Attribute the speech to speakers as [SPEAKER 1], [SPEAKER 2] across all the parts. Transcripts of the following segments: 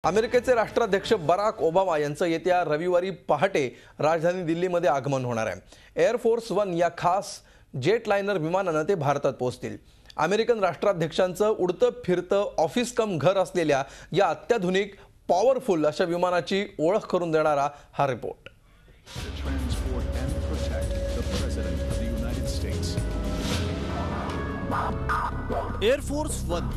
[SPEAKER 1] अमेरिकेचे राष्ट्राध्यक्ष Barack Obama यांचं येत्या रविवारी पहाटे राजधानी दिल्लीमध्ये आगमन होणार आहे। एअर फोर्स वन या खास जेट लाइनर विमानाने ते भारतात पोहोचतील। अमेरिकन राष्ट्राध्यक्षांचं उडतं फिरतं ऑफिस कम घर असलेल्या या अत्याधुनिक पॉवरफुल अशा विमानाची ओळख करून देणारा हा रिपोर्ट।
[SPEAKER 2] एअर फोर्स वन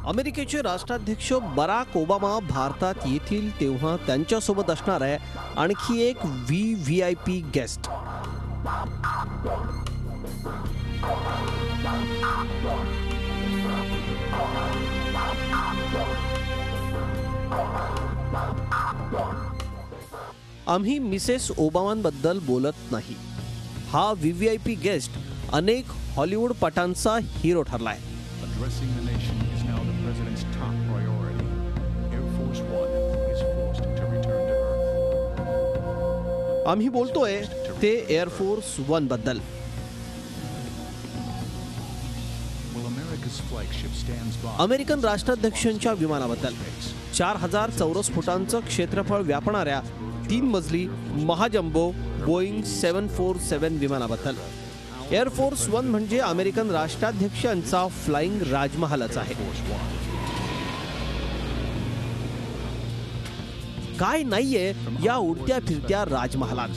[SPEAKER 2] अमेरिकेचे राष्ट्राध्यक्ष बराक ओबामा भारतात येतील तेव्हा त्यांच्यासोबत असणार आहे आणखी एक व्हीआयपी गेस्ट। आम्ही मिसेस ओबामांबद्दल बोलत नाही। हा व्हीआयपी गेस्ट अनेक हॉलिवूड पटांचा हिरो ठरलाय। आम्ही बोलतोय ते एअर फोर्स वन बद्दल। अमेरिकन राष्ट्राध्यक्षांच्या विमानाबद्दल 4000 चौरस फुटांचं क्षेत्रफळ व्यापणाऱ्या 3 मजली महाजम्बो बोईंग 747 विमानाबद्दल। एअर फोर्स वन म्हणजे अमेरिकन राष्ट्राध्यक्षांचा फ्लाइंग राजमहालच आहे। काय नाहीये या उडत्या फिरत्या राजमहालात।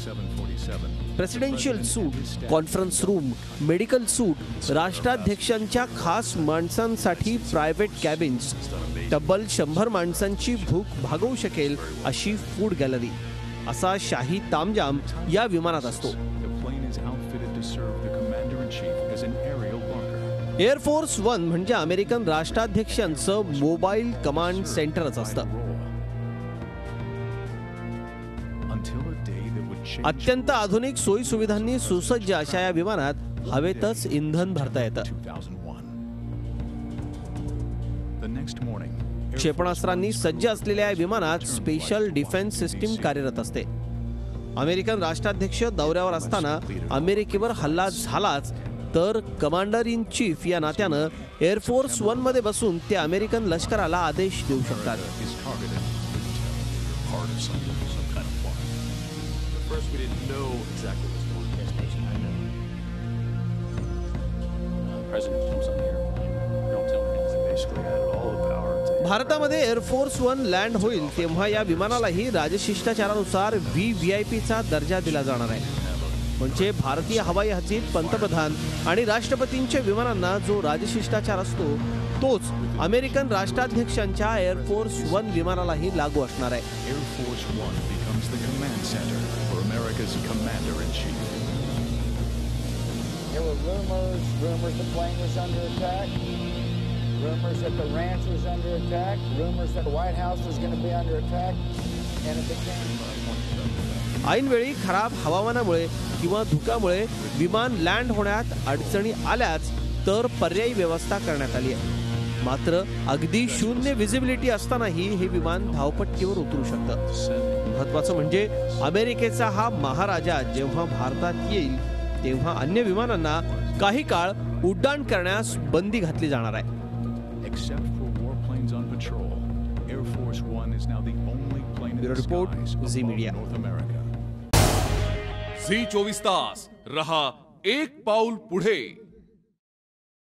[SPEAKER 2] प्रेसिडेन्शियल सूट, कॉन्फरन्स रूम, मेडिकल सूट, राष्ट्राध्यक्षांच्या खास माणसांसाठी प्रायव्हेट कॅबिन्स, तब्बल 100 माणसांची भूक भागवू शकेल अशी फूड गॅलरी असा शाही तामजाम या विमानात असतो। एअर फोर्स वन म्हणजे अमेरिकन राष्ट्राध्यक्षांचं मोबाईल कमांड सेंटरच असतं। अत्यंत आधुनिक सोयी सुविधांनी सुसज्ज अशा या विमानात हवेतच इंधन भरता येतं। क्षेपणास्त्रांनी सज्ज असलेल्या या विमानात स्पेशल डिफेन्स सिस्टीम कार्यरत असते। अमेरिकन राष्ट्राध्यक्ष दौऱ्यावर असताना अमेरिकेवर हल्ला झालाच तर कमांडर इन चीफ या नात्यानं एअर फोर्स वन मध्ये बसून ते अमेरिकन लष्कराला आदेश देऊ शकतात। भारतामध्ये एअर फोर्स वन लँड होईल तेव्हा या विमानालाही राजशिष्टाचारानुसार व्हीआयपीचा दर्जा दिला जाणार आहे। म्हणजे भारतीय हवाई हद्दीत पंतप्रधान आणि राष्ट्रपतींच्या विमानांना जो राजशिष्टाचार असतो तोच अमेरिकन राष्ट्राध्यक्षांच्या एअर फोर्स वन विमानालाही लागू असणार आहे। Air force one becomes the command center for America's commander-in-chief.
[SPEAKER 3] There were rumors the plane was under attack, rumors that the ranch was under attack, rumors that the White House was going to be under attack, and it became
[SPEAKER 2] ऐनवेळी खराब हवामानामुळे किंवा धुक्यामुळे विमान land होण्यात अडचणी आल्याच तर पर्यायी व्यवस्था करण्यात आली आहे। मात्र अगदी शून्य विजिबिलिटी असतानाही हे विमान धावपट्टीवर उतरू शकतं। महत्त्वाचं म्हणजे अमेरिकेचा हा महाराजा जेव्हा भारतात येईल तेव्हा अन्य विमानांना काही काळ उड्डाण करण्यास बंदी घातली जाणार आहे। Bureau report Zee Media.
[SPEAKER 4] Zee 24 तास रहा एक पाऊल पुढे।